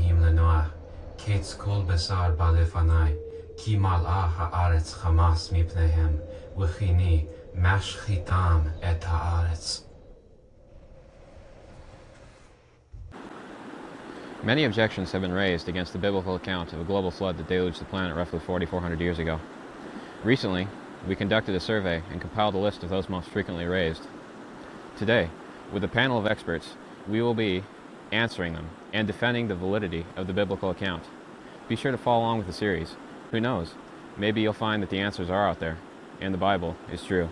Elohim lenoach, Ketz kol besar balefanai, Ki mal'a ha'aretz chamas mipnehem, V'chini mashchitam et ha'aretz. Many objections have been raised against the biblical account of a global flood that deluged the planet roughly 4,400 years ago. Recently, we conducted a survey and compiled a list of those most frequently raised. Today, with a panel of experts, we will be answering them and defending the validity of the biblical account. Be sure to follow along with the series. Who knows, maybe you'll find that the answers are out there, and the Bible is true.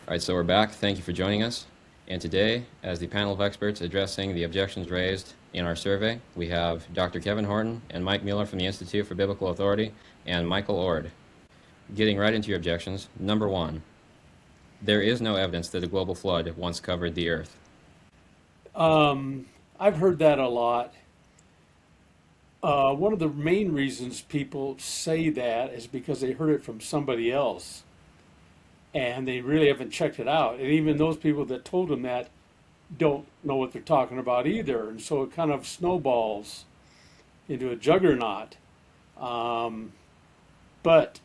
All right, so we're back. Thank you for joining us. And today, as the panel of experts addressing the objections raised in our survey, we have Dr. Kevin Horton and Mike Mueller from the Institute for Biblical Authority and Michael Ord. Getting right into your objections, number one, there is no evidence that a global flood once covered the earth. I've heard that a lot. One of the main reasons people say that is because they heard it from somebody else, and they really haven't checked it out. And even those people that told them that don't know what they're talking about either. And so it kind of snowballs into a juggernaut. But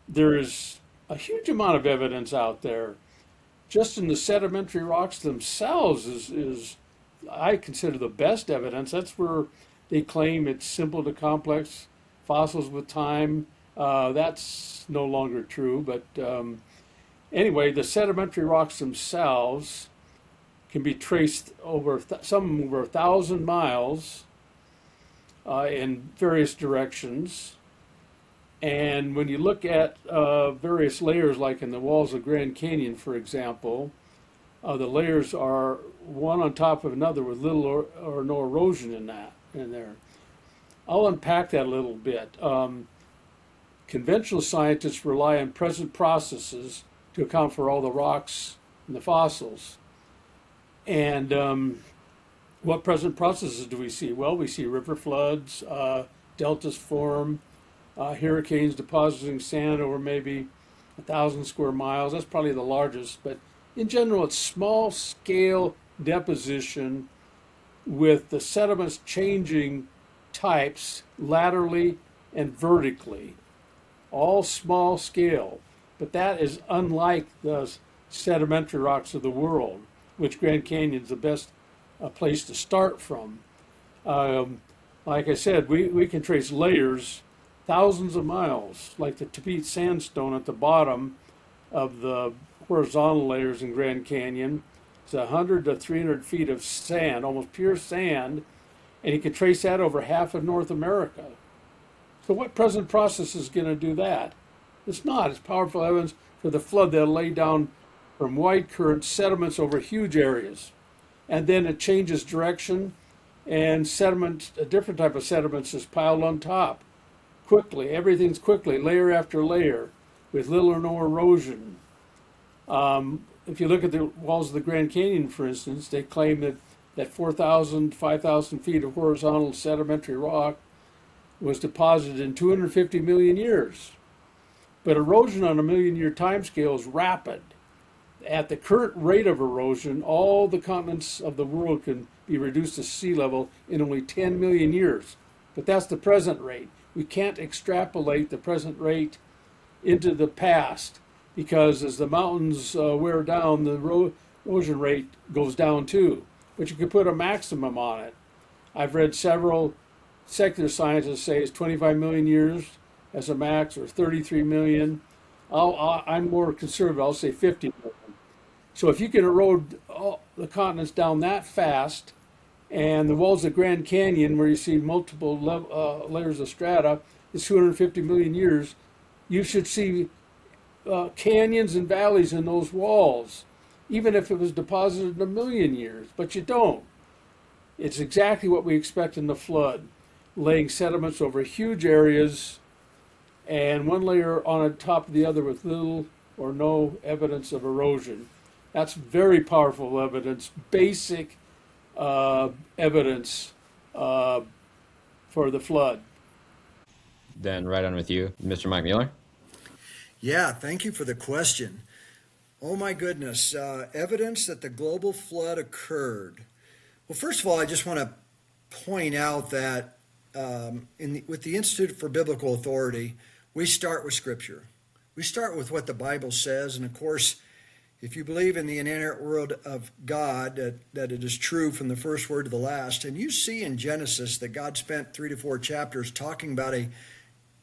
there's a huge amount of evidence out there. Just in the sedimentary rocks themselves is I consider the best evidence. That's where they claim it's simple to complex fossils with time. That's no longer true, but anyway, the sedimentary rocks themselves can be traced over some over 1,000 miles in various directions. And when you look at various layers, like in the walls of Grand Canyon, for example, the layers are one on top of another with little or no erosion in there. I'll unpack that a little bit. Conventional scientists rely on present processes to account for all the rocks and the fossils. And what present processes do we see? Well, we see river floods, deltas form, hurricanes depositing sand over maybe 1,000 square miles. That's probably the largest, but in general, it's small scale deposition with the sediments changing types laterally and vertically, all small scale. But that is unlike the sedimentary rocks of the world, which Grand Canyon is the best place to start from. Like I said, we can trace layers thousands of miles, like the Tibet sandstone at the bottom of the horizontal layers in Grand Canyon. It's 100 to 300 feet of sand, almost pure sand, and you can trace that over half of North America. So what present process is going to do that? It's not. It's powerful evidence for the flood that'll lay down from wide current sediments over huge areas. And then it changes direction, and sediment, a different type of sediments is piled on top. Quickly, everything's quickly, layer after layer, with little or no erosion. If you look at the walls of the Grand Canyon, for instance, they claim that 4,000, 5,000 feet of horizontal sedimentary rock was deposited in 250 million years. But erosion on a million-year timescale is rapid. At the current rate of erosion, all the continents of the world can be reduced to sea level in only 10 million years. But that's the present rate. We can't extrapolate the present rate into the past, because as the mountains wear down, the erosion rate goes down too. But you can put a maximum on it. I've read several secular scientists say it's 25 million years as a max, or 33 million. I'm more conservative. I'll say 50 million. So if you can erode all the continents down that fast, and the walls of Grand Canyon, where you see multiple layers of strata, is 250 million years, you should see canyons and valleys in those walls, even if it was deposited in a million years, but you don't. It's exactly what we expect in the flood, laying sediments over huge areas and one layer on top of the other with little or no evidence of erosion. That's very powerful evidence, basic evidence for the flood. Then right on with you, Mr. Mike Mueller. Yeah, thank you for the question. Oh my goodness, evidence that the global flood occurred. Well, first of all, I just want to point out that with the Institute for Biblical Authority, we start with Scripture. We start with what the Bible says, and of course, if you believe in the inerrant word of God, that it is true from the first word to the last, and you see in Genesis that God spent 3 to 4 chapters talking about a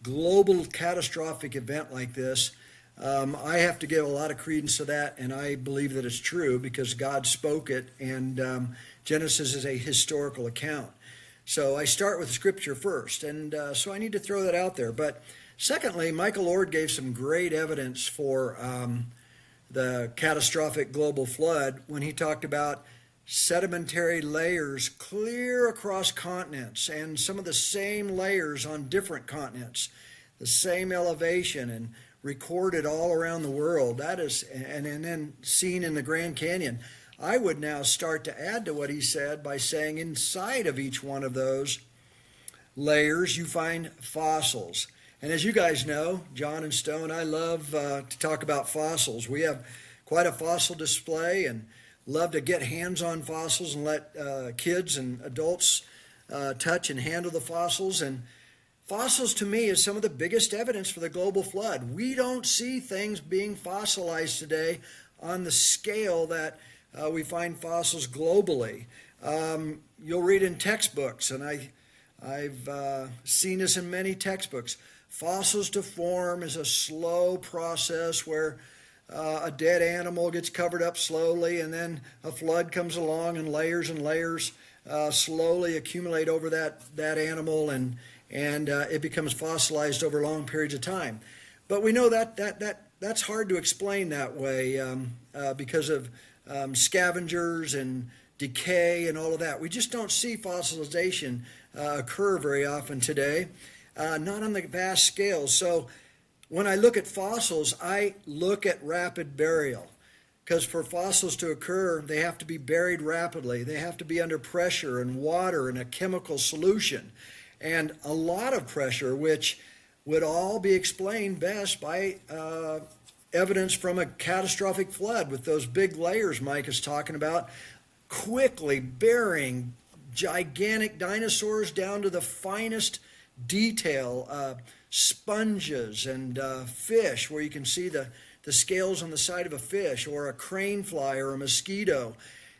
global catastrophic event like this, I have to give a lot of credence to that, and I believe that it's true because God spoke it, and Genesis is a historical account. So I start with Scripture first, and so I need to throw that out there. But secondly, Michael Lord gave some great evidence for the catastrophic global flood when he talked about sedimentary layers clear across continents and some of the same layers on different continents, the same elevation and recorded all around the world. That is, and then seen in the Grand Canyon. I would now start to add to what he said by saying inside of each one of those layers you find fossils. And as you guys know, John and Stone, I love to talk about fossils. We have quite a fossil display and love to get hands on fossils and let kids and adults touch and handle the fossils. And fossils to me is some of the biggest evidence for the global flood. We don't see things being fossilized today on the scale that we find fossils globally. You'll read in textbooks, and I've seen this in many textbooks. Fossils to form is a slow process where a dead animal gets covered up slowly, and then a flood comes along, and layers slowly accumulate over that animal, and it becomes fossilized over long periods of time. But we know that's hard to explain that way because of scavengers and decay and all of that. We just don't see fossilization occur very often today, not on the vast scale. So when I look at fossils, I look at rapid burial, because for fossils to occur, they have to be buried rapidly. They have to be under pressure and water and a chemical solution, and a lot of pressure, which would all be explained best by evidence from a catastrophic flood with those big layers Mike is talking about, quickly burying gigantic dinosaurs down to the finest detail, sponges and fish, where you can see the scales on the side of a fish, or a crane fly or a mosquito,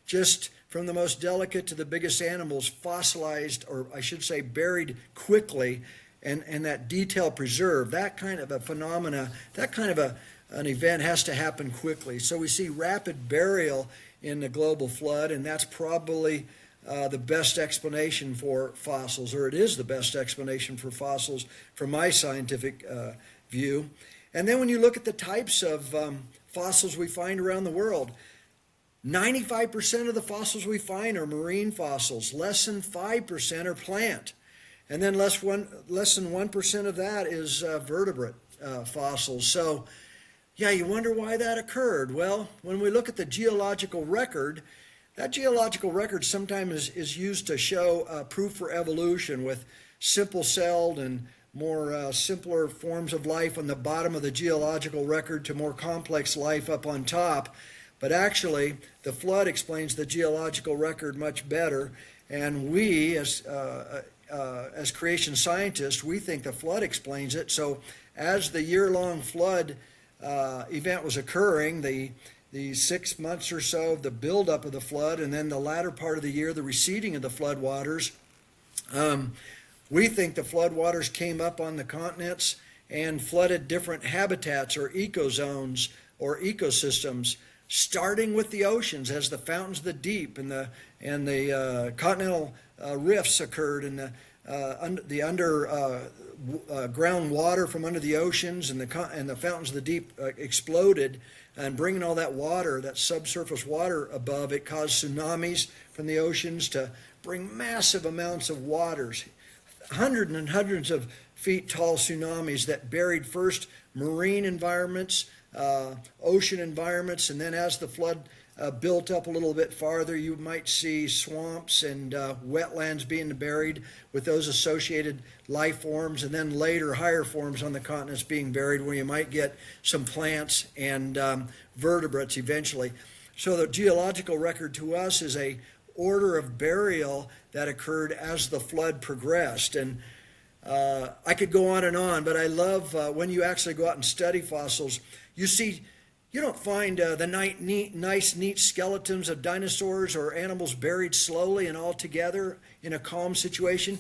just from the most delicate to the biggest animals, fossilized, or I should say buried quickly, and that detail preserved. That kind of a phenomena, that kind of an event has to happen quickly. So we see rapid burial in the global flood, and that's probably the best explanation for fossils, or it is the best explanation for fossils from my scientific view. And then when you look at the types of fossils we find around the world, 95% of the fossils we find are marine fossils, less than 5% are plant, and then less than 1% of that is vertebrate fossils. So yeah, you wonder why that occurred. Well, when we look at the geological record, that geological record sometimes is used to show proof for evolution, with simple-celled and more simpler forms of life on the bottom of the geological record to more complex life up on top. But actually, the flood explains the geological record much better, and we, as creation scientists, we think the flood explains it. So as the year-long flood event was occurring, the 6 months or so of the buildup of the flood, and then the latter part of the year, the receding of the flood waters, we think the flood waters came up on the continents and flooded different habitats or ecozones or ecosystems, starting with the oceans as the fountains of the deep and the continental rifts occurred, and the ground water from under the oceans and the fountains of the deep exploded, and bringing all that water, that subsurface water above, it caused tsunamis from the oceans to bring massive amounts of waters, hundreds and hundreds of feet tall tsunamis that buried first marine environments, ocean environments, and then as the flood built up a little bit farther, you might see swamps and wetlands being buried with those associated life forms, and then later higher forms on the continents being buried, where you might get some plants and vertebrates eventually. So the geological record to us is a order of burial that occurred as the flood progressed. And I could go on, but I love when you actually go out and study fossils, you don't find the nice, neat skeletons of dinosaurs or animals buried slowly and all together in a calm situation.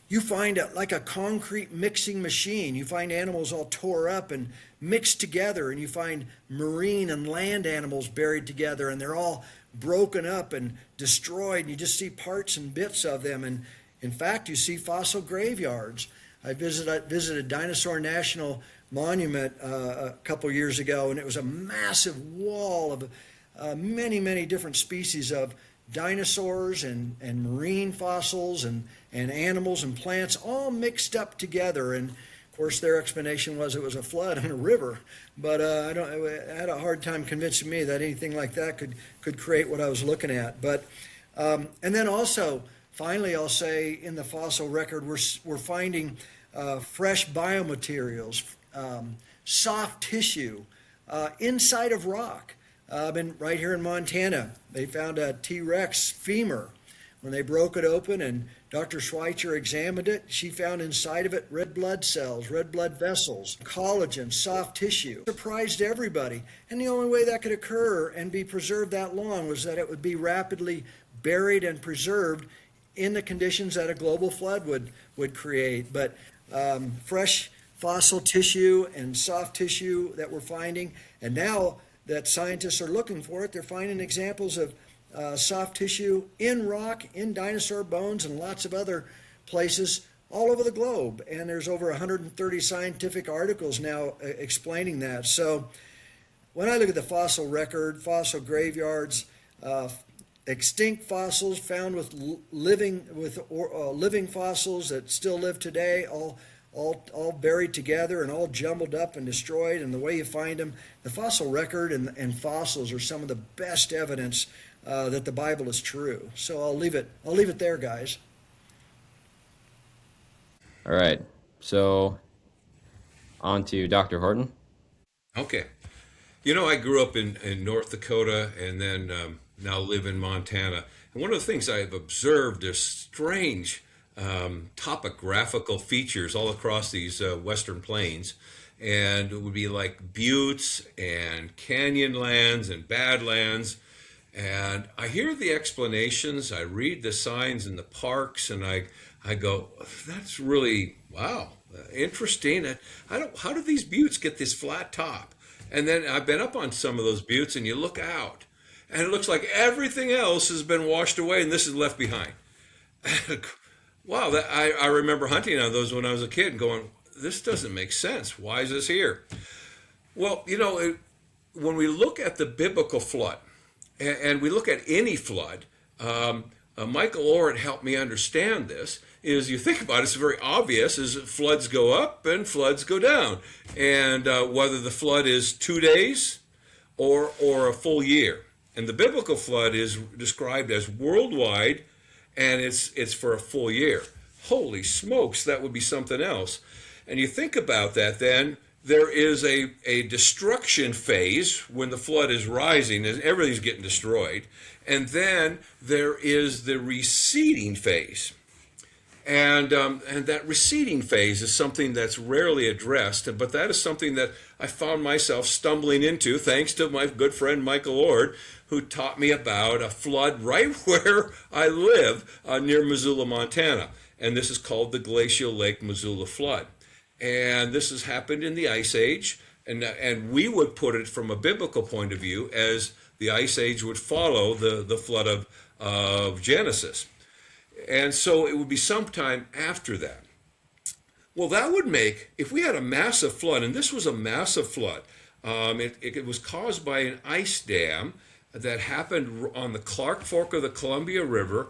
You find like a concrete mixing machine. You find animals all tore up and mixed together, and you find marine and land animals buried together, and they're all broken up and destroyed, and you just see parts and bits of them. And in fact, you see fossil graveyards. I visited Dinosaur National Monument a couple years ago, and it was a massive wall of many, many different species of dinosaurs and marine fossils and animals and plants all mixed up together. And of course, their explanation was it was a flood on a river, but it had a hard time convincing me that anything like that could create what I was looking at. But and then also, finally, I'll say in the fossil record, we're finding fresh biomaterials, soft tissue inside of rock. Right here in Montana, they found a T-Rex femur. When they broke it open and Dr. Schweitzer examined it, she found inside of it red blood cells, red blood vessels, collagen, soft tissue. Surprised everybody. And the only way that could occur and be preserved that long was that it would be rapidly buried and preserved in the conditions that a global flood would create. But fresh fossil tissue and soft tissue that we're finding, and now that scientists are looking for it, they're finding examples of soft tissue in rock, in dinosaur bones, and lots of other places all over the globe. And there's over 130 scientific articles now explaining that. So when I look at the fossil record, fossil graveyards, extinct fossils found with living fossils that still live today, all buried together and all jumbled up and destroyed, and the way you find them, the fossil record and fossils are some of the best evidence that the Bible is true. So I'll leave it there, guys. All right. So on to Dr. Horton. Okay. You know, I grew up in North Dakota and then now live in Montana. And one of the things I've observed is strange topographical features all across these western plains. And it would be like buttes and canyon lands and badlands. And I hear the explanations, I read the signs in the parks, and I go, that's really, wow, interesting. How do these buttes get this flat top? And then I've been up on some of those buttes, and you look out, and it looks like everything else has been washed away, and this is left behind. Wow, I remember hunting on those when I was a kid and going, this doesn't make sense. Why is this here? Well, you know, when we look at the biblical flood, and we look at any flood, Michael Oren helped me understand this, is you think about it, it's very obvious, is floods go up and floods go down. And whether the flood is 2 days or a full year. And the biblical flood is described as worldwide, and it's for a full year. Holy smokes, that would be something else. And you think about that then, there is a destruction phase when the flood is rising, and everything's getting destroyed. And then there is the receding phase. And that receding phase is something that's rarely addressed, but that is something that I found myself stumbling into thanks to my good friend Michael Ord, who taught me about a flood right where I live near Missoula, Montana. And this is called the Glacial Lake Missoula Flood. And this has happened in the Ice Age, and we would put it from a biblical point of view as the Ice Age would follow the flood of Genesis. And so it would be sometime after that. Well, that would make, if we had a massive flood, and this was a massive flood, it was caused by an ice dam that happened on the Clark Fork of the Columbia River.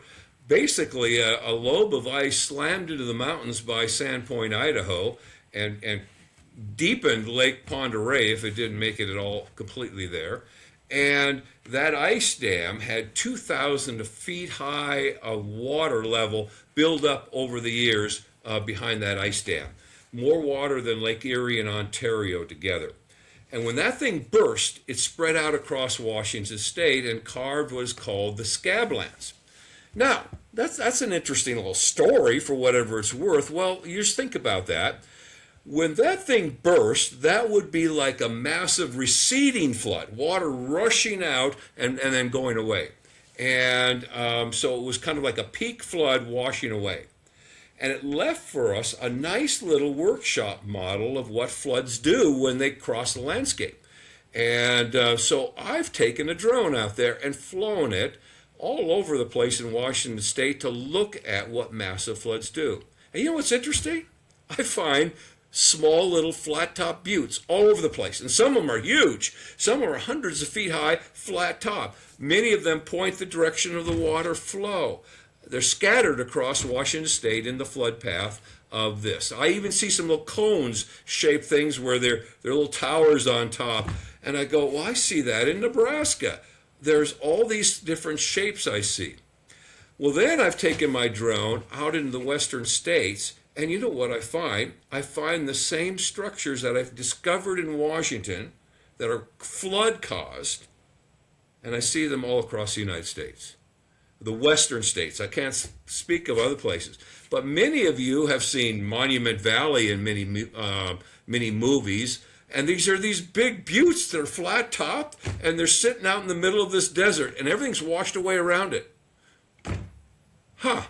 Basically, a lobe of ice slammed into the mountains by Sandpoint, Idaho, and deepened Lake Pend Oreille if it didn't make it at all completely there. And that ice dam had 2,000 feet high water level build up over the years behind that ice dam. More water than Lake Erie and Ontario together. And when that thing burst, it spread out across Washington state and carved what is called the Scablands. Now, that's an interesting little story for whatever it's worth. Well, you just think about that. When that thing burst, that would be like a massive receding flood, water rushing out and then going away. And so it was kind of like a peak flood washing away. And it left for us a nice little workshop model of what floods do when they cross the landscape. And so I've taken a drone out there and flown it all over the place in Washington state to look at what massive floods do. And you know what's interesting? I find small little flat top buttes all over the place. And some of them are huge. Some are hundreds of feet high, flat top. Many of them point the direction of the water flow. They're scattered across Washington state in the flood path of this. I even see some little cones shaped things where they're little towers on top. And I go, well, I see that in Nebraska. There's all these different shapes I see. Well, then I've taken my drone out into the western states, and you know what I find? I find the same structures that I've discovered in Washington that are flood caused, and I see them all across the United States. The western states. I can't speak of other places. But many of you have seen Monument Valley in many movies, and these are these big buttes that are flat topped, and they're sitting out in the middle of this desert, and everything's washed away around it. Huh.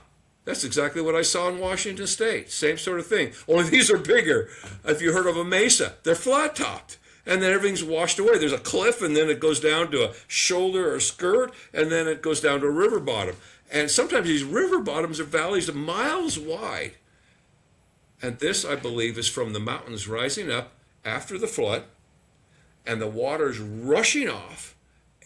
That's exactly what I saw in Washington state. Same sort of thing. Only these are bigger. If you heard of a mesa, they're flat topped. And then everything's washed away. There's a cliff, and then it goes down to a shoulder or a skirt, and then it goes down to a river bottom. And sometimes these river bottoms are valleys of miles wide. And this, I believe, is from the mountains rising up after the flood, and the water's rushing off.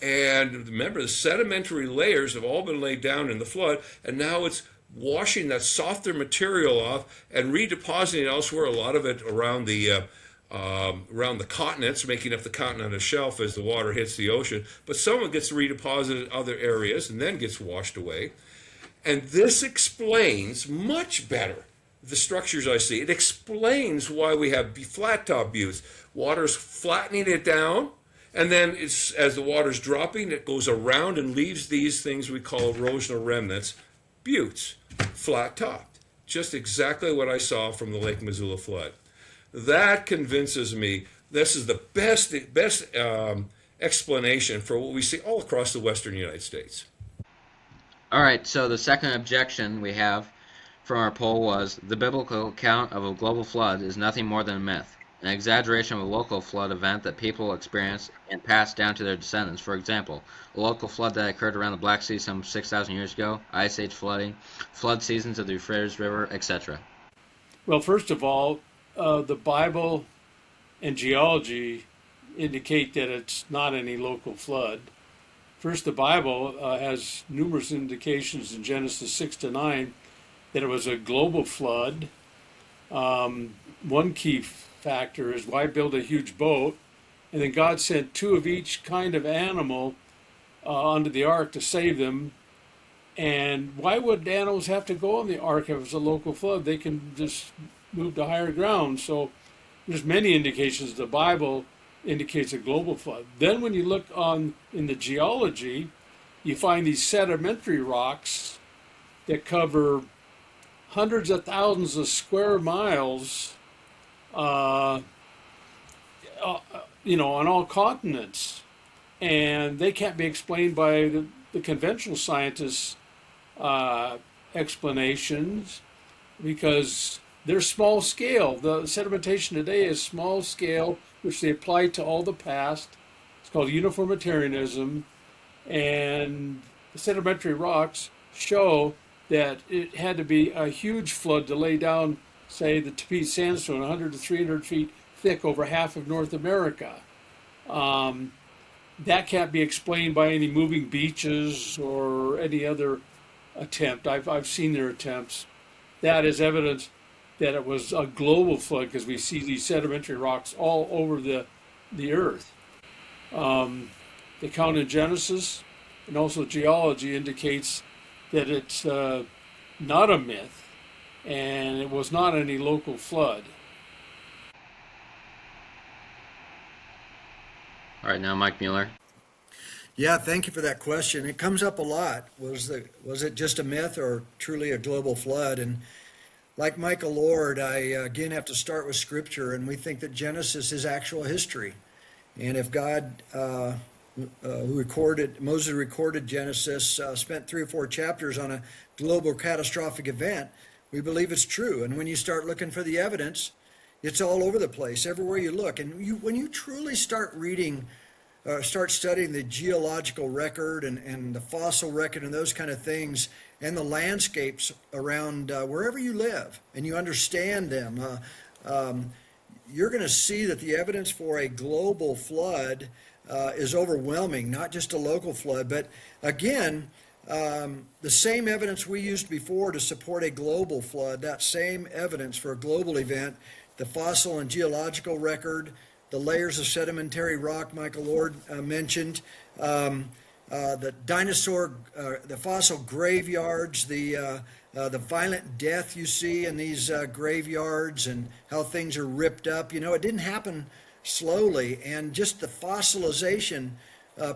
And remember, the sedimentary layers have all been laid down in the flood, and now it's washing that softer material off and redepositing elsewhere, a lot of it around the continents, making up the continental shelf as the water hits the ocean. But some of it gets redeposited in other areas and then gets washed away. And this explains much better the structures I see. It explains why we have flat top buttes. Water's flattening it down, and then as the water's dropping, it goes around and leaves these things we call erosional remnants, buttes, flat topped. Just exactly what I saw from the Lake Missoula flood. That convinces me this is the best explanation for what we see all across the western United States. All right, so the second objection we have from our poll was the biblical account of a global flood is nothing more than a myth, an exaggeration of a local flood event that people experienced and passed down to their descendants. For example, a local flood that occurred around the Black Sea some 6,000 years ago, Ice Age flooding, flood seasons of the Euphrates River, etc. Well, first of all, the Bible and geology indicate that it's not any local flood. First, the Bible has numerous indications in Genesis 6-9 that it was a global flood. One key factor is why build a huge boat? And then God sent two of each kind of animal onto the ark to save them. And why would animals have to go on the ark if it's a local flood? They can just move to higher ground. So there's many indications the Bible indicates a global flood. Then when you look in the geology, you find these sedimentary rocks that cover hundreds of thousands of square miles, on all continents. And they can't be explained by the conventional scientists' explanations because they're small scale. The sedimentation today is small scale, which they apply to all the past. It's called uniformitarianism. And the sedimentary rocks show that it had to be a huge flood to lay down, say, the Tepes sandstone, 100 to 300 feet thick over half of North America. That can't be explained by any moving beaches or any other attempt. I've seen their attempts. That is evidence that it was a global flood because we see these sedimentary rocks all over the earth. The account in Genesis and also geology indicates that it's not a myth and it was not any local flood. All right, now Mike Mueller. Yeah, thank you for that question. It comes up a lot. Was it just a myth or truly a global flood? And like Michael Lord, I again have to start with Scripture, and we think that Genesis is actual history. And if God, Moses recorded Genesis, spent 3 or 4 chapters on a global catastrophic event, we believe it's true. And when you start looking for the evidence, it's all over the place, everywhere you look. And when you truly start reading, start studying the geological record and the fossil record and those kind of things, and the landscapes around wherever you live, and you understand them, you're going to see that the evidence for a global flood is overwhelming, not just a local flood. But again, the same evidence we used before to support a global flood, that same evidence for a global event, the fossil and geological record, the layers of sedimentary rock Michael Lord mentioned, the dinosaur, the fossil graveyards, the violent death you see in these graveyards and how things are ripped up. You know, it didn't happen slowly, and just the fossilization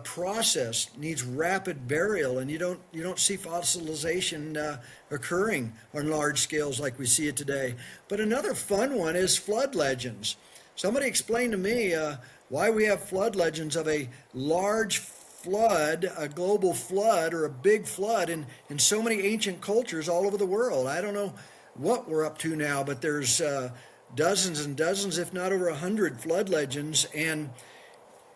process needs rapid burial, and you don't see fossilization occurring on large scales like we see it today. But another fun one is flood legends. Somebody explain to me why we have flood legends of a large flood, a global flood, or a big flood in so many ancient cultures all over the world. I don't know what we're up to now, but there's dozens and dozens, if not over 100 flood legends. And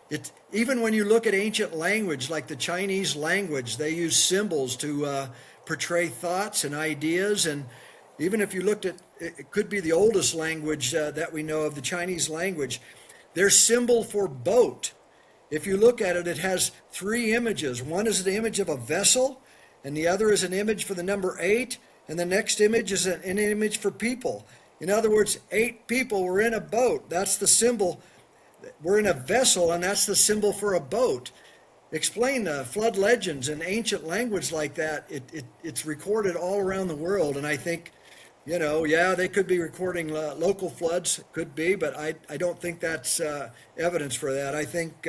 it, even when you look at ancient language like the Chinese language, they use symbols to portray thoughts and ideas. And even if you looked at, it could be the oldest language that we know of, the Chinese language, their symbol for boat, if you look at it, it has 3 images. One is the image of a vessel, and the other is an image for the number 8, and the next image is an image for people. In other words, 8 people were in a boat. That's the symbol. We're in a vessel, and that's the symbol for a boat. Explain the flood legends in ancient language like that. It's recorded all around the world, and I think, you know, yeah, they could be recording local floods, could be, but I don't think that's evidence for that. I think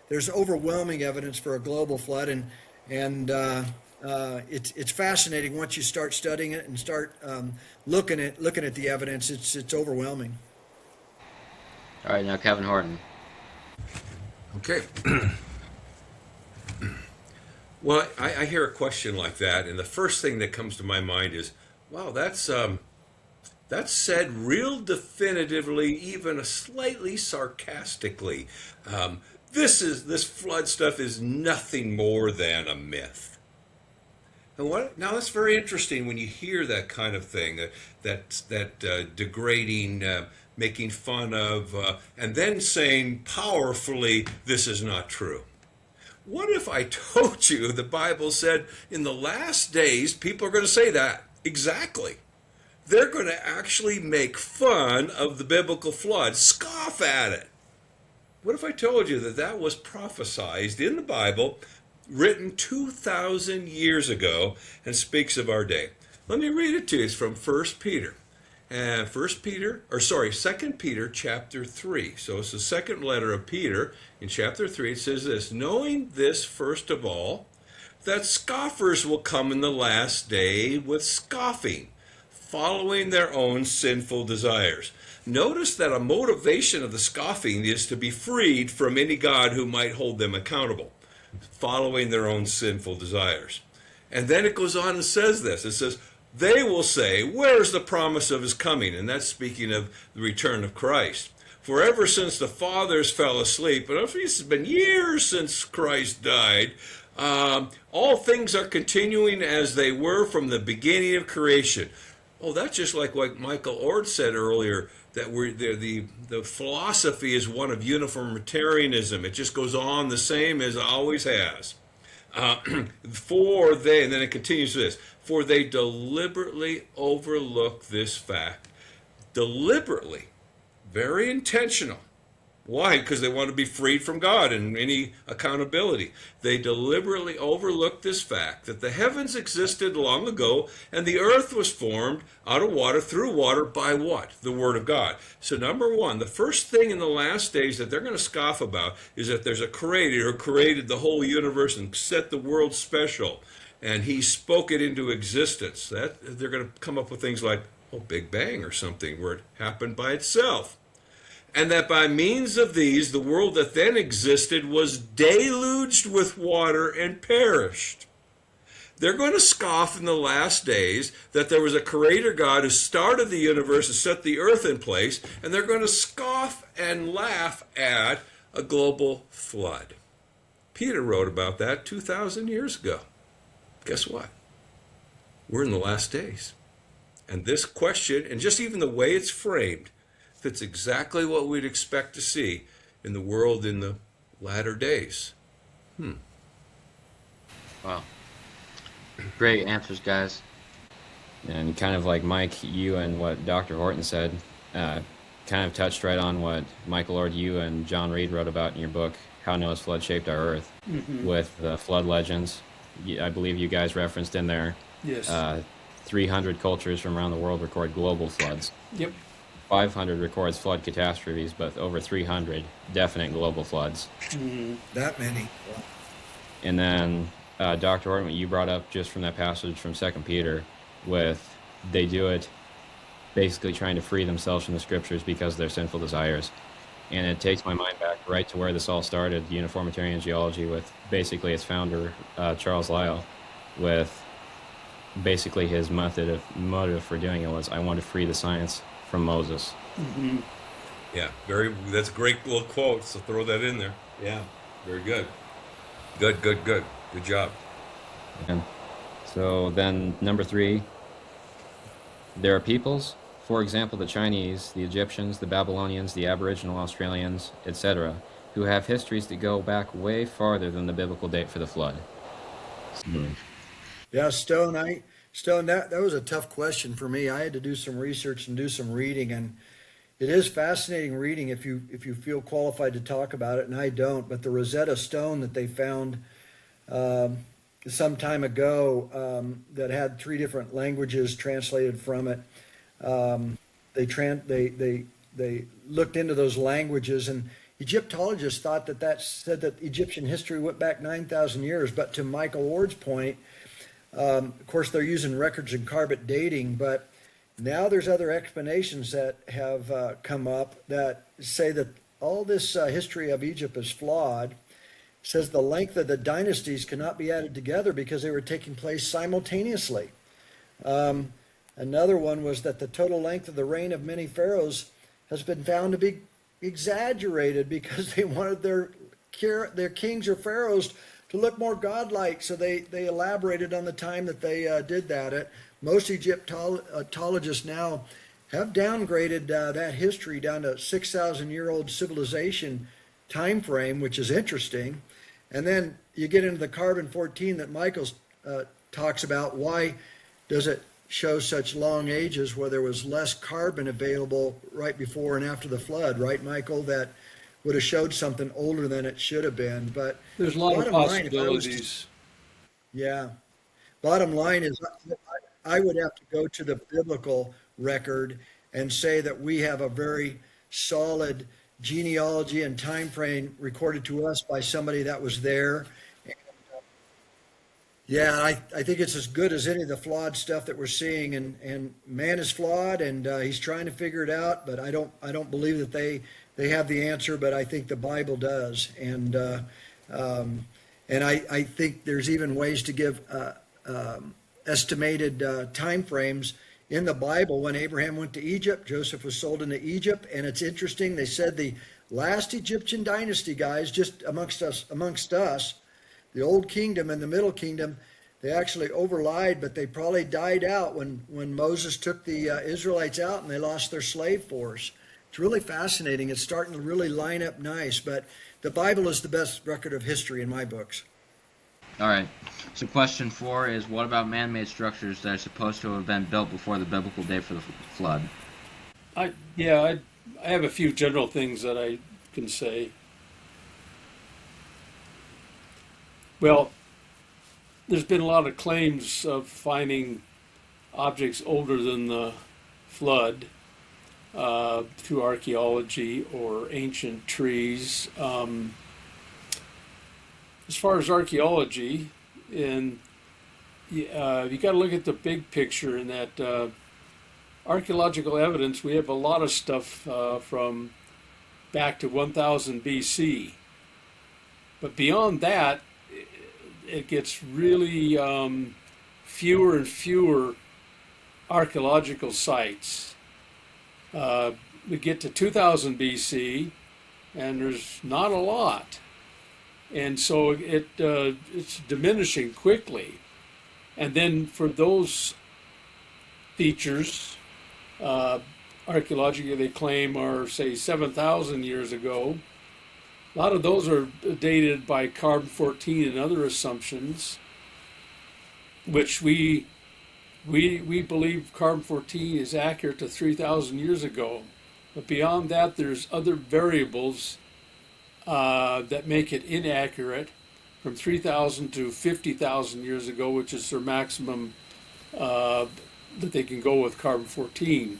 there's overwhelming evidence for a global flood, and it's fascinating once you start studying it and start looking at the evidence. It's overwhelming. All right, now Kevin Horton. Okay. Well, I hear a question like that, and the first thing that comes to my mind is, wow, that's said real definitively, even slightly sarcastically. This flood stuff is nothing more than a myth. And now that's very interesting when you hear that kind of thing, that degrading, making fun of, and then saying powerfully, this is not true. What if I told you the Bible said in the last days people are going to say that? Exactly. They're going to actually make fun of the biblical flood, scoff at it. What if I told you that was prophesied in the Bible, written 2,000 years ago, and speaks of our day? Let me read it to you. It's from 2 Peter chapter 3. So it's the second letter of Peter. In chapter 3, it says this: knowing this, first of all, that scoffers will come in the last day with scoffing, following their own sinful desires. Notice that a motivation of the scoffing is to be freed from any God who might hold them accountable, following their own sinful desires. And then it goes on and says this. It says, they will say, where's the promise of his coming? And that's speaking of the return of Christ. For ever since the fathers fell asleep, and it's been years since Christ died, All things are continuing as they were from the beginning of creation. Oh, that's just like what Michael Ord said earlier, that the philosophy is one of uniformitarianism. It just goes on the same as it always has. And then it continues this, for they deliberately overlook this fact. Deliberately, very intentional. Why? Because they want to be freed from God and any accountability. They deliberately overlooked this fact that the heavens existed long ago and the earth was formed out of water, through water, by what? The Word of God. So number one, the first thing in the last days that they're going to scoff about is that there's a creator who created the whole universe and set the world special, and he spoke it into existence. That they're going to come up with things like, oh, Big Bang or something, where it happened by itself. And that by means of these, the world that then existed was deluged with water and perished. They're going to scoff in the last days that there was a creator God who started the universe and set the earth in place, and they're going to scoff and laugh at a global flood. Peter wrote about that 2,000 years ago. Guess what? We're in the last days. And this question, and just even the way it's framed, fits exactly what we'd expect to see in the world in the latter days. Wow. Great answers, guys. And kind of like Mike, you and what Dr. Horton said, kind of touched right on what Michael Ord, you and John Reed wrote about in your book, How Noah's Flood Shaped Our Earth, with the flood legends. I believe you guys referenced in there. Yes. 300 cultures from around the world record global floods. Yep. 500 records flood catastrophes, but over 300 definite global floods. That many. And then Dr. Horton, what you brought up just from that passage from 2 Peter, with they do it basically trying to free themselves from the scriptures because of their sinful desires. And it takes my mind back right to where this all started, uniformitarian geology, with basically its founder, Charles Lyell, with basically his motive for doing it was, I want to free the science from Moses. Yeah, that's a great little quote, so throw that in there. Yeah, very good. Good job. And so then number 3, there are peoples, for example, the Chinese, the Egyptians, the Babylonians, the Aboriginal Australians, etc., who have histories that go back way farther than the biblical date for the flood. Yeah, Stone, that was a tough question for me. I had to do some research and do some reading, and it is fascinating reading if you feel qualified to talk about it, and I don't. But the Rosetta Stone that they found some time ago that had 3 different languages translated from it, they looked into those languages, and Egyptologists thought that said that Egyptian history went back 9,000 years. But to Michael Ward's point, of course, they're using records and carbon dating, but now there's other explanations that have come up that say that all this history of Egypt is flawed. It says the length of the dynasties cannot be added together because they were taking place simultaneously. Another one was that the total length of the reign of many pharaohs has been found to be exaggerated because they wanted their kings or pharaohs to look more godlike, so they elaborated on the time that they did that. Most Egyptologists now have downgraded that history down to 6,000-year-old civilization time frame, which is interesting. And then you get into the carbon-14 that Michael talks about. Why does it show such long ages where there was less carbon available right before and after the flood, right, Michael? That would have showed something older than it should have been. But there's a lot of possibilities. Bottom line is I would have to go to the biblical record and say that we have a very solid genealogy and time frame recorded to us by somebody that was there. Yeah, I think it's as good as any of the flawed stuff that we're seeing, and man is flawed, and he's trying to figure it out. But I don't believe that they have the answer, but I think the Bible does, and I think there's even ways to give estimated time frames in the Bible. When Abraham went to Egypt, Joseph was sold into Egypt, and it's interesting. They said the last Egyptian dynasty, guys, just amongst us. The Old Kingdom and the Middle Kingdom, they actually overlied, but they probably died out when Moses took the Israelites out and they lost their slave force. It's really fascinating. It's starting to really line up nice, but the Bible is the best record of history in my books. All right. So question 4 is, what about man-made structures that are supposed to have been built before the biblical day for the flood? I have a few general things that I can say. Well, there's been a lot of claims of finding objects older than the flood through archaeology or ancient trees. As far as archaeology, you got to look at the big picture in that archaeological evidence. We have a lot of stuff from back to 1000 BC, but beyond that, it gets really fewer and fewer archaeological sites. We get to 2000 BC, and there's not a lot. And so it's diminishing quickly. And then for those features, archaeologically they claim are, say, 7,000 years ago. A lot of those are dated by carbon-14 and other assumptions, which we believe carbon-14 is accurate to 3,000 years ago. But beyond that, there's other variables that make it inaccurate from 3,000 to 50,000 years ago, which is their maximum that they can go with carbon-14.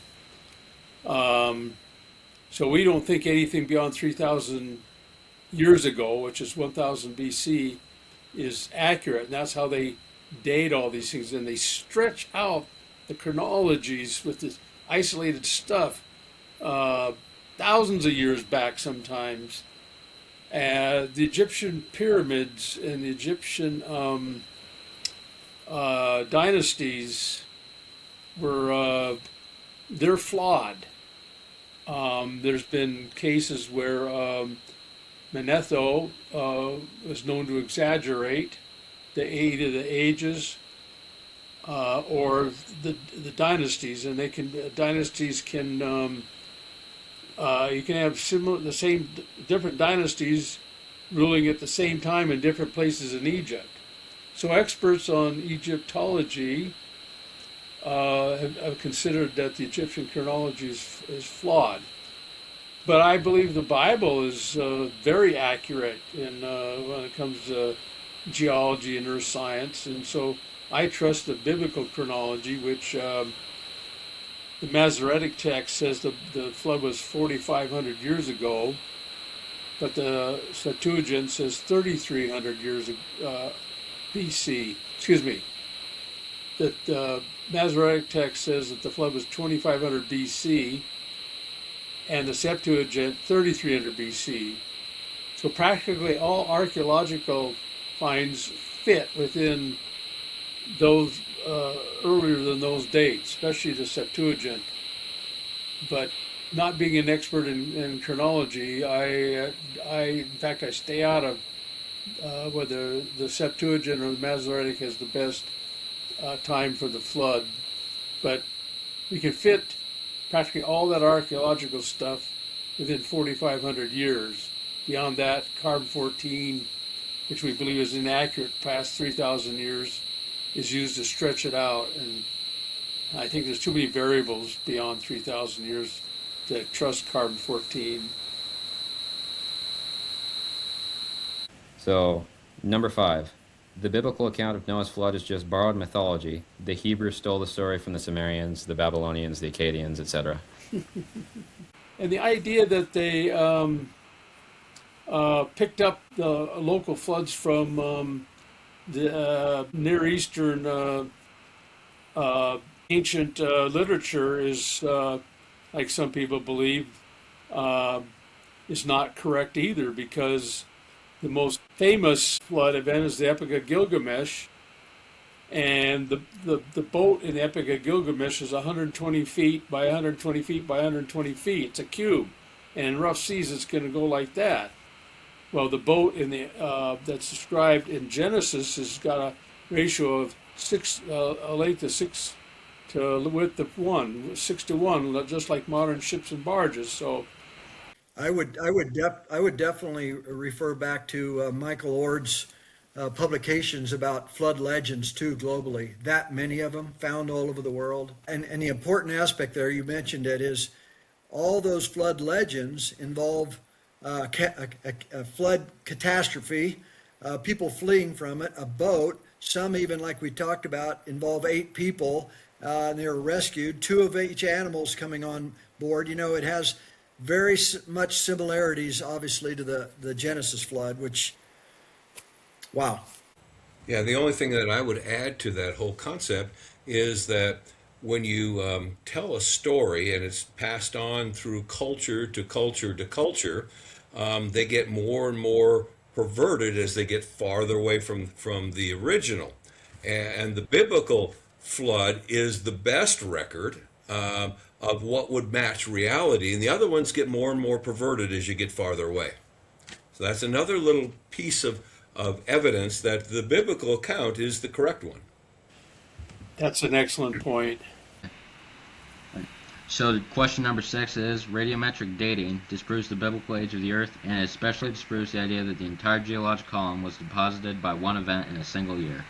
So we don't think anything beyond 3,000 years ago, which is 1000 BC, is accurate. And that's how they date all these things. And they stretch out the chronologies with this isolated stuff thousands of years back sometimes. The Egyptian pyramids and the Egyptian dynasties they're flawed. There's been cases where Manetho was known to exaggerate either the ages or the dynasties, and dynasties can you can have different dynasties ruling at the same time in different places in Egypt. So experts on Egyptology have considered that the Egyptian chronology is flawed. But I believe the Bible is very accurate when it comes to geology and earth science, and so I trust the biblical chronology, which the Masoretic text says the flood was 4,500 years ago, but the Septuagint says 3,300 years BC. Excuse me. That the Masoretic text says that the flood was 2,500 BC, and the Septuagint 3,300 BC. So practically all archaeological finds fit within those earlier than those dates, especially the Septuagint. But not being an expert in chronology, I in fact I stay out of whether the Septuagint or the Masoretic has the best time for the flood. But we can fit practically all that archaeological stuff within 4,500 years. Beyond that, carbon-14, which we believe is inaccurate past 3,000 years, is used to stretch it out. And I think there's too many variables beyond 3,000 years to trust carbon-14. So, number 5. The biblical account of Noah's flood is just borrowed mythology. The Hebrews stole the story from the Sumerians, the Babylonians, the Akkadians, etc. And the idea that they picked up the local floods from the Near Eastern ancient literature is, like some people believe, is not correct either, because the most famous flood event is the Epic of Gilgamesh, and the boat in the Epic of Gilgamesh is 120 feet by 120 feet by 120 feet. It's a cube, and in rough seas it's going to go like that. Well, the boat in the that's described in Genesis has got a ratio of a length of 6 to width of 1, 6 to 1, just like modern ships and barges. So I would definitely refer back to Michael Ord's publications about flood legends too globally. That many of them found all over the world. And the important aspect there, you mentioned it, is all those flood legends involve a flood catastrophe, people fleeing from it, a boat. Some even, like we talked about, involve 8 people. And they were rescued. 2 of each animals coming on board. You know, it has very much similarities, obviously, to the Genesis flood, which, wow. Yeah, the only thing that I would add to that whole concept is that when you tell a story and it's passed on through culture to culture to culture, they get more and more perverted as they get farther away from the original. And the biblical flood is the best record of what would match reality, and the other ones get more and more perverted as you get farther away. So that's another little piece of evidence that the biblical account is the correct one. that's an excellent point. So question number 6 is radiometric dating disproves the biblical age of the Earth, and especially disproves the idea that the entire geologic column was deposited by one event in a single year.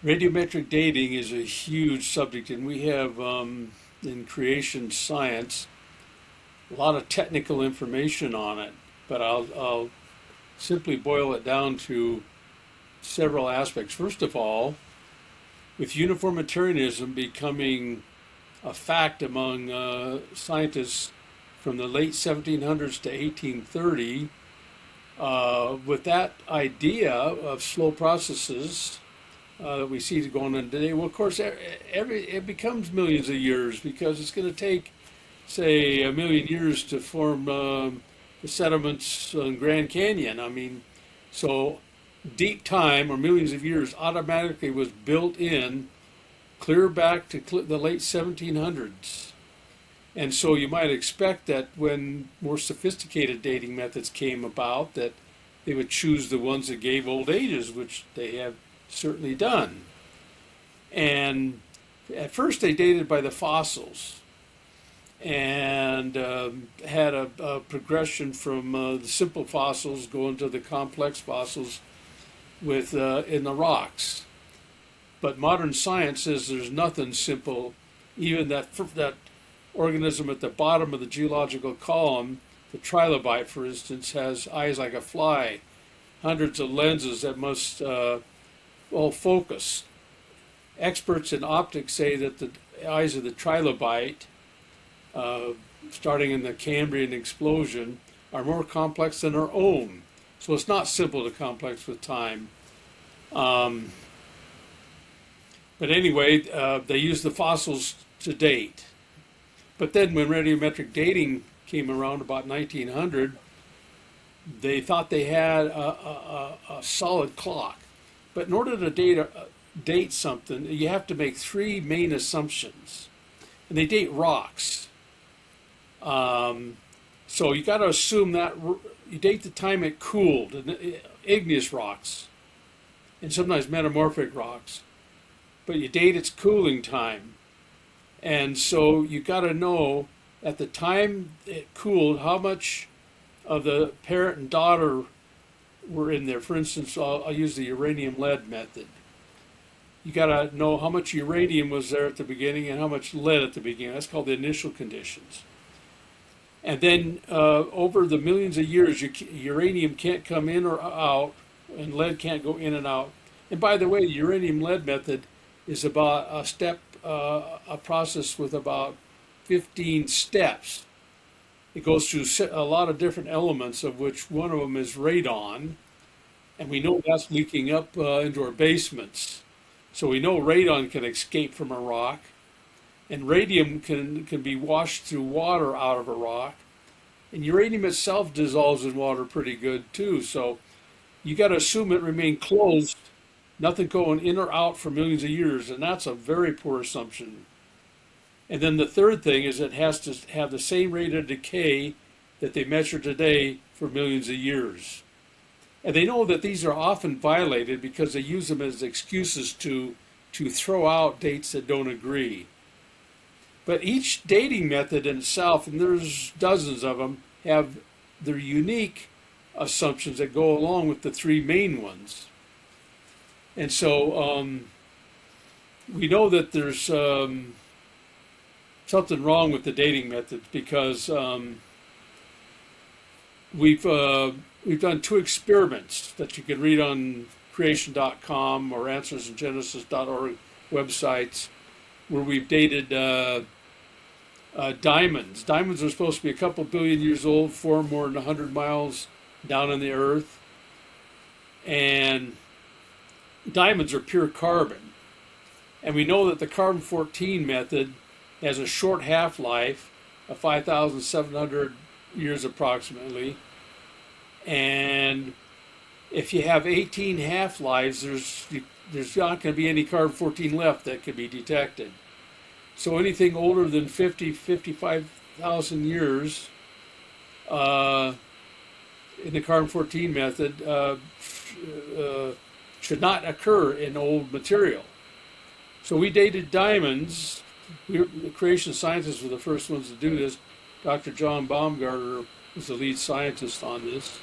Radiometric dating is a huge subject, and we have in creation science a lot of technical information on it, but I'll simply boil it down to several aspects. First of all, with uniformitarianism becoming a fact among scientists from the late 1700s to 1830, with that idea of slow processes that we see going on today, well, of course, it becomes millions of years because it's going to take, say, a million years to form the sediments in Grand Canyon. I mean, so deep time or millions of years automatically was built in clear back to the late 1700s. And so you might expect that when more sophisticated dating methods came about, that they would choose the ones that gave old ages, which they have certainly done. And at first they dated by the fossils and had a progression from the simple fossils going to the complex fossils with in the rocks. But modern science says there's nothing simple. Even that organism at the bottom of the geological column, the trilobite, for instance, has eyes like a fly, hundreds of lenses that must all focus. Experts in optics say that the eyes of the trilobite, starting in the Cambrian explosion, are more complex than our own. So it's not simple to complex with time. But anyway, they use the fossils to date. But then when radiometric dating came around about 1900, they thought they had a solid clock. But in order to date something, you have to make 3 main assumptions. And they date rocks. So you got to assume that you date the time it cooled, igneous rocks, and sometimes metamorphic rocks. But you date its cooling time. And so you got to know at the time it cooled how much of the parent and daughter were in there. For instance, I'll use the uranium lead method. You got to know how much uranium was there at the beginning and how much lead at the beginning. That's called the initial conditions. And then over the millions of years, uranium can't come in or out, and lead can't go in and out. And by the way, the uranium lead method is about a process with about 15 steps. It goes through a lot of different elements, of which one of them is radon, and we know that's leaking up into our basements. So we know radon can escape from a rock, and radium can be washed through water out of a rock, and uranium itself dissolves in water pretty good too. So you got to assume it remained closed, nothing going in or out for millions of years, and that's a very poor assumption. And then the third thing is it has to have the same rate of decay that they measure today for millions of years. And they know that these are often violated because they use them as excuses to throw out dates that don't agree. But each dating method in itself, and there's dozens of them, have their unique assumptions that go along with the three main ones. And so we know that there's something wrong with the dating methods because we've done two experiments that you can read on creation.com or answersingenesis.org websites where we've dated diamonds. Diamonds are supposed to be a couple billion years old, formed more than 100 miles down in the earth. And diamonds are pure carbon. And we know that the carbon-14 method has a short half-life of 5,700 years approximately. And if you have 18 half-lives, there's not going to be any carbon-14 left that could be detected. So anything older than 55,000 years in the carbon-14 method should not occur in old material. So we dated diamonds. The creation scientists were the first ones to do this. Dr. John Baumgartner was the lead scientist on this.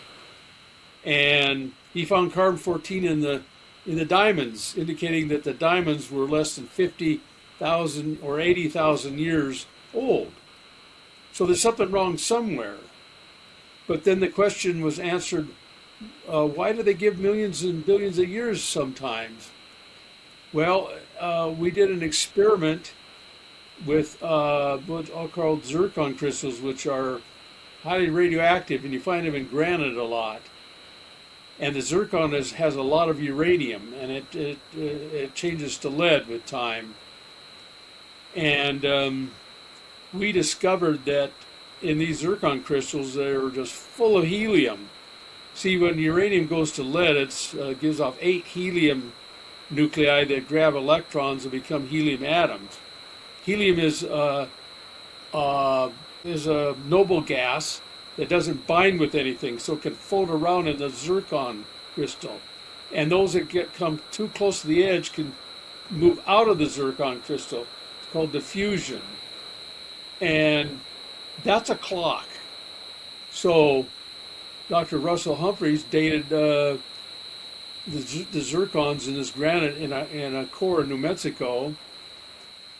And he found carbon-14 in the diamonds, indicating that the diamonds were less than 50,000 or 80,000 years old. So there's something wrong somewhere. But then the question was answered, why do they give millions and billions of years sometimes? Well, we did an experiment with what's all called zircon crystals, which are highly radioactive, and you find them in granite a lot. And the zircon has a lot of uranium, and it changes to lead with time. And we discovered that in these zircon crystals, they're just full of helium. See, when uranium goes to lead, it gives off 8 helium nuclei that grab electrons and become helium atoms. Helium is a noble gas that doesn't bind with anything, so it can float around in the zircon crystal. And those that come too close to the edge can move out of the zircon crystal. It's called diffusion. And that's a clock. So Dr. Russell Humphreys dated the zircons in this granite in a core in New Mexico,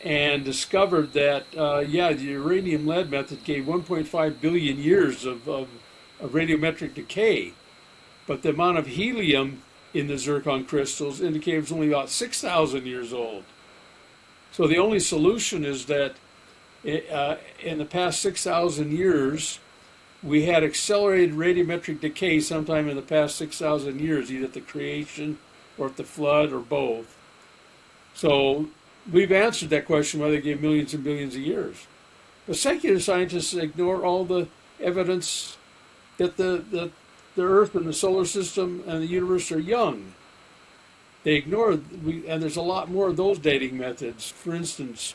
and discovered that, the uranium lead method gave 1.5 billion years of radiometric decay, but the amount of helium in the zircon crystals indicated it was only about 6,000 years old. So the only solution is that in the past 6,000 years, we had accelerated radiometric decay sometime in the past 6,000 years, either at the creation or at the flood or both. So we've answered that question whether they gave millions and billions of years. But secular scientists ignore all the evidence that the Earth and the solar system and the universe are young. They ignore, and there's a lot more of those dating methods. For instance,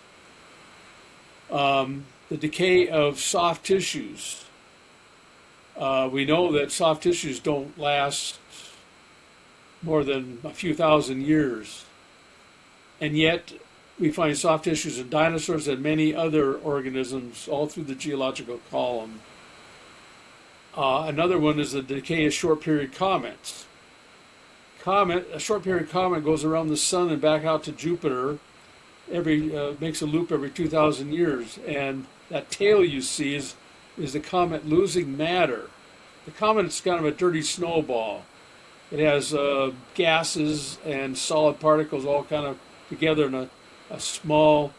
the decay of soft tissues. We know that soft tissues don't last more than a few thousand years. And yet, we find soft tissues in dinosaurs and many other organisms all through the geological column. Another one is the decay of short period comets. A short period comet goes around the sun and back out to Jupiter. Makes a loop every 2,000 years, and that tail you see is the comet losing matter. The comet is kind of a dirty snowball. It has gases and solid particles all kind of together in a small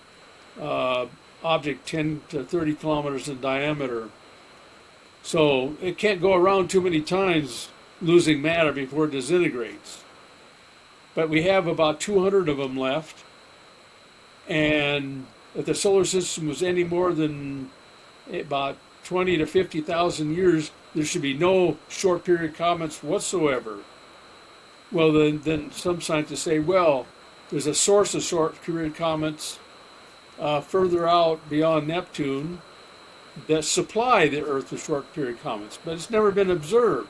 object 10 to 30 kilometers in diameter. So it can't go around too many times losing matter before it disintegrates. But we have about 200 of them left. And if the solar system was any more than about 20 to 50,000 years, there should be no short period comets whatsoever. Well, then some scientists say, well, there's a source of short period comets further out beyond Neptune, that supply the Earth with short period comets, but it's never been observed.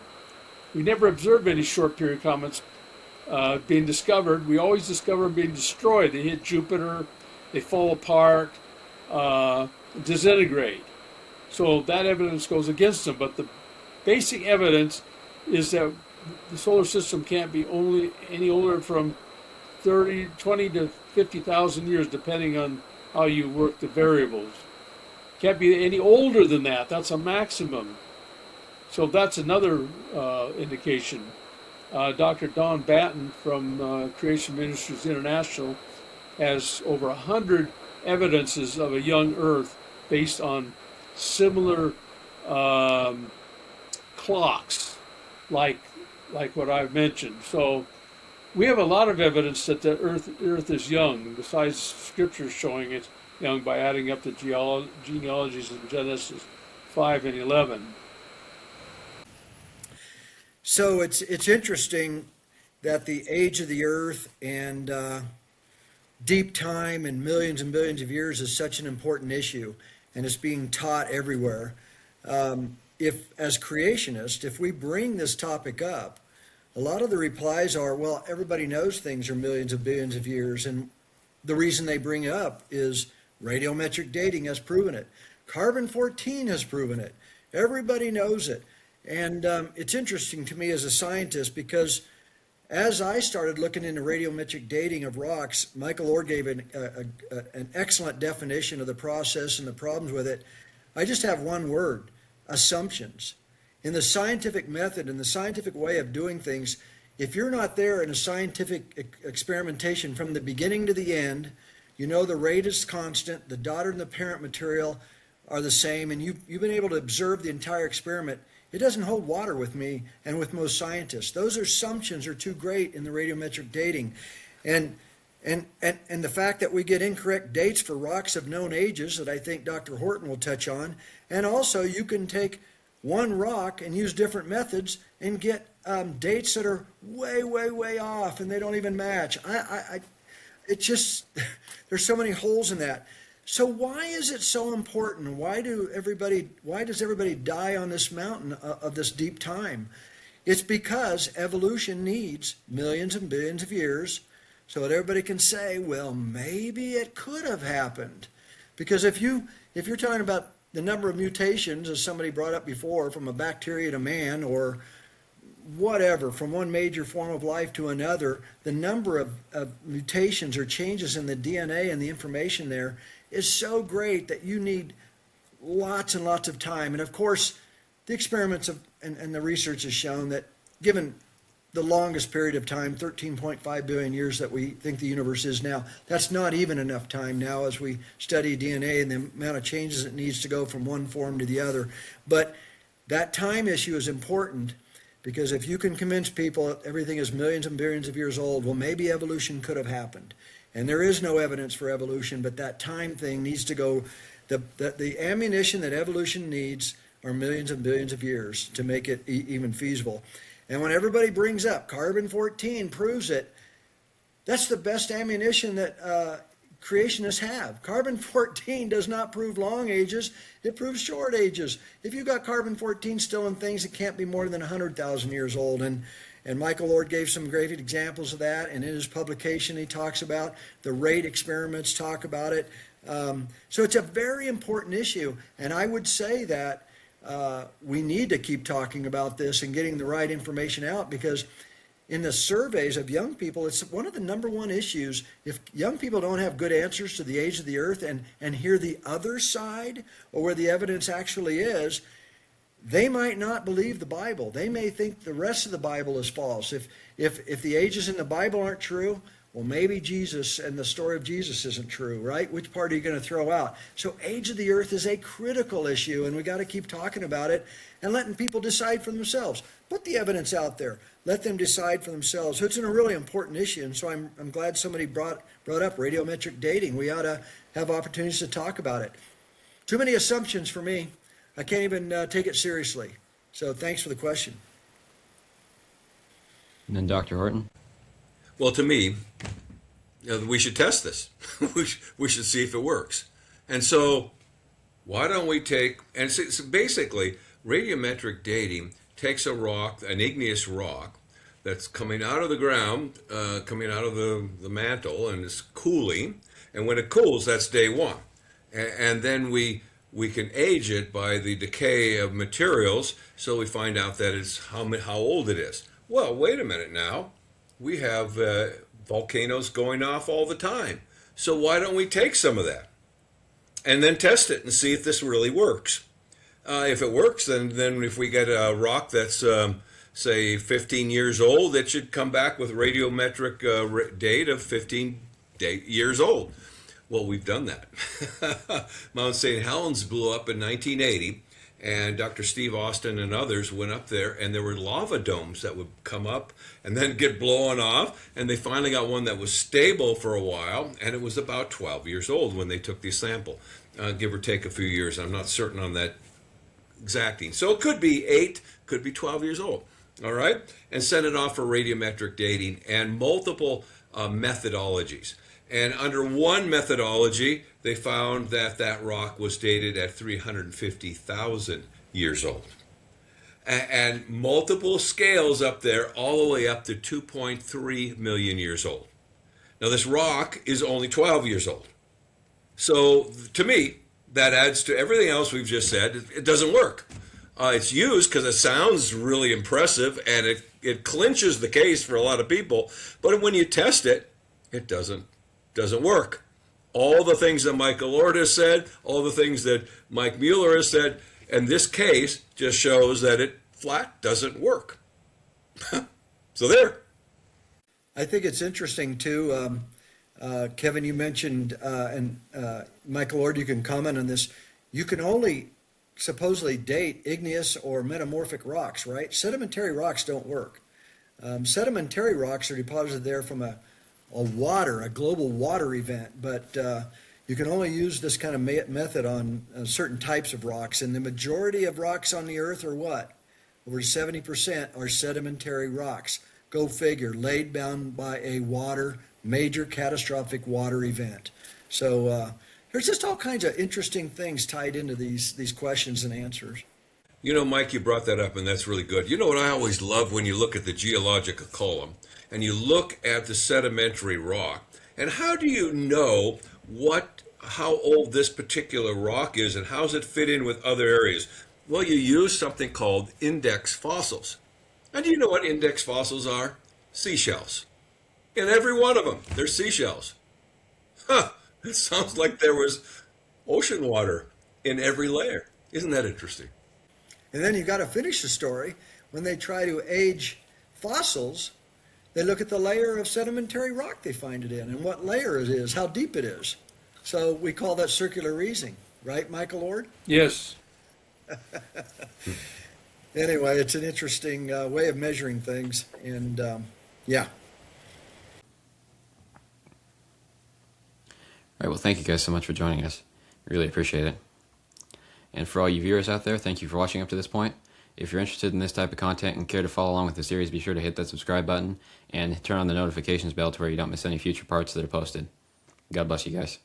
We never observed any short period comets being discovered. We always discover them being destroyed. They hit Jupiter, they fall apart, disintegrate. So that evidence goes against them. But the basic evidence is that the solar system can't be any older from 20 to 50,000 years, depending on how you work the variables. Can't be any older than that. That's a maximum. So that's another indication. Dr. Don Batten from Creation Ministries International has over 100 evidences of a young Earth based on similar clocks, like what I've mentioned. So we have a lot of evidence that the Earth is young, besides Scripture showing it's young by adding up the genealogies in Genesis 5 and 11. So it's interesting that the age of the Earth and deep time and billions of years is such an important issue, and it's being taught everywhere. If, as creationists, if we bring this topic up, a lot of the replies are, well, everybody knows things are millions of billions of years, and the reason they bring it up is radiometric dating has proven it. Carbon-14 has proven it. Everybody knows it. And it's interesting to me as a scientist because as I started looking into radiometric dating of rocks, Michael Orr gave an excellent definition of the process and the problems with it. I just have one word: assumptions. In the scientific method, in the scientific way of doing things, if you're not there in a scientific experimentation from the beginning to the end, you know the rate is constant, the daughter and the parent material are the same, and you've been able to observe the entire experiment, it doesn't hold water with me and with most scientists. Those assumptions are too great in the radiometric dating. And the fact that we get incorrect dates for rocks of known ages that I think Dr. Horton will touch on. And also you can take one rock and use different methods and get dates that are way off and they don't even match. It just, there's so many holes in that. So why is it so important? Why does everybody die on this mountain of this deep time? It's because evolution needs millions and billions of years so that everybody can say, well, maybe it could have happened. Because if you're talking about the number of mutations, as somebody brought up before, from a bacteria to man or whatever, from one major form of life to another, the number of mutations or changes in the DNA and the information there is so great that you need lots and lots of time. And of course, the experiments and the research has shown that given the longest period of time, 13.5 billion years that we think the universe is now, that's not even enough time now as we study DNA and the amount of changes it needs to go from one form to the other. But that time issue is important because if you can convince people that everything is millions and billions of years old, well, maybe evolution could have happened. And there is no evidence for evolution, but that time thing needs to go. The ammunition that evolution needs are millions and billions of years to make it even feasible. And when everybody brings up carbon-14 proves it, that's the best ammunition that creationists have. Carbon-14 does not prove long ages, it proves short ages. If you've got carbon-14 still in things, it can't be more than 100,000 years old. And Michael Lord gave some great examples of that, and in his publication he talks about the rate experiments, talk about it. So it's a very important issue, and I would say that we need to keep talking about this and getting the right information out, because in the surveys of young people, it's one of the number one issues. If young people don't have good answers to the age of the earth and hear the other side, or where the evidence actually is, they might not believe the Bible. They may think the rest of the Bible is false. If the ages in the Bible aren't true, well, maybe Jesus and the story of Jesus isn't true, right? Which part are you going to throw out? So age of the earth is a critical issue, and we got to keep talking about it and letting people decide for themselves. Put the evidence out there. Let them decide for themselves. So it's a really important issue, and so I'm glad somebody brought up radiometric dating. We ought to have opportunities to talk about it. Too many assumptions for me. I can't even take it seriously. So thanks for the question. And then Dr. Horton. Well, to me, we should test this. We should see if it works. And so Why don't we take, and so basically, radiometric dating takes a rock, an igneous rock, that's coming out of the ground, coming out of the mantle, and it's cooling. And when it cools, that's day one. And then we can age it by the decay of materials, so we find out that it's how old it is. Well, wait a minute now. We have volcanoes going off all the time. So why don't we take some of that and then test it and see if this really works? If it works, then if we get a rock that's, say, 15 years old, it should come back with radiometric date of 15 years old. Well, we've done that. Mount St. Helens blew up in 1980, and Dr. Steve Austin and others went up there, and there were lava domes that would come up and then get blown off, and they finally got one that was stable for a while, and it was about 12 years old when they took the sample, give or take a few years. I'm not certain on that exacting. So it could be 8, could be 12 years old, all right? And sent it off for radiometric dating and multiple methodologies. And under one methodology, they found that that rock was dated at 350,000 years old. And multiple scales up there, all the way up to 2.3 million years old. Now, this rock is only 12 years old. So, to me, that adds to everything else we've just said. It doesn't work. It's used because it sounds really impressive, and it clinches the case for a lot of people. But when you test it, it doesn't work. All the things that Michael Lord has said, all the things that Mike Mueller has said, and this case just shows that it flat doesn't work. So there. I think it's interesting too, Kevin, you mentioned, and Michael Lord, you can comment on this. You can only supposedly date igneous or metamorphic rocks, right? Sedimentary rocks don't work. Sedimentary rocks are deposited there from a global water event, but you can only use this kind of method on certain types of rocks, and the majority of rocks on the earth are what? Over 70% are sedimentary rocks. Go figure, laid down by a major catastrophic water event. So there's just all kinds of interesting things tied into these questions and answers. You know, Mike, you brought that up, and that's really good. You know what I always love when you look at the geological column and you look at the sedimentary rock, and how do you know how old this particular rock is and how does it fit in with other areas? Well, you use something called index fossils. And do you know what index fossils are? Seashells. In every one of them, there's seashells. Huh, it sounds like there was ocean water in every layer. Isn't that interesting? And then you got to finish the story. When they try to age fossils, they look at the layer of sedimentary rock they find it in and what layer it is, how deep it is. So we call that circular reasoning, right, Michael Lord? Yes. Anyway, it's an interesting way of measuring things, and yeah. All right, well, thank you guys so much for joining us. Really appreciate it. And for all you viewers out there, thank you for watching up to this point. If you're interested in this type of content and care to follow along with the series, be sure to hit that subscribe button and turn on the notifications bell to where you don't miss any future parts that are posted. God bless you guys.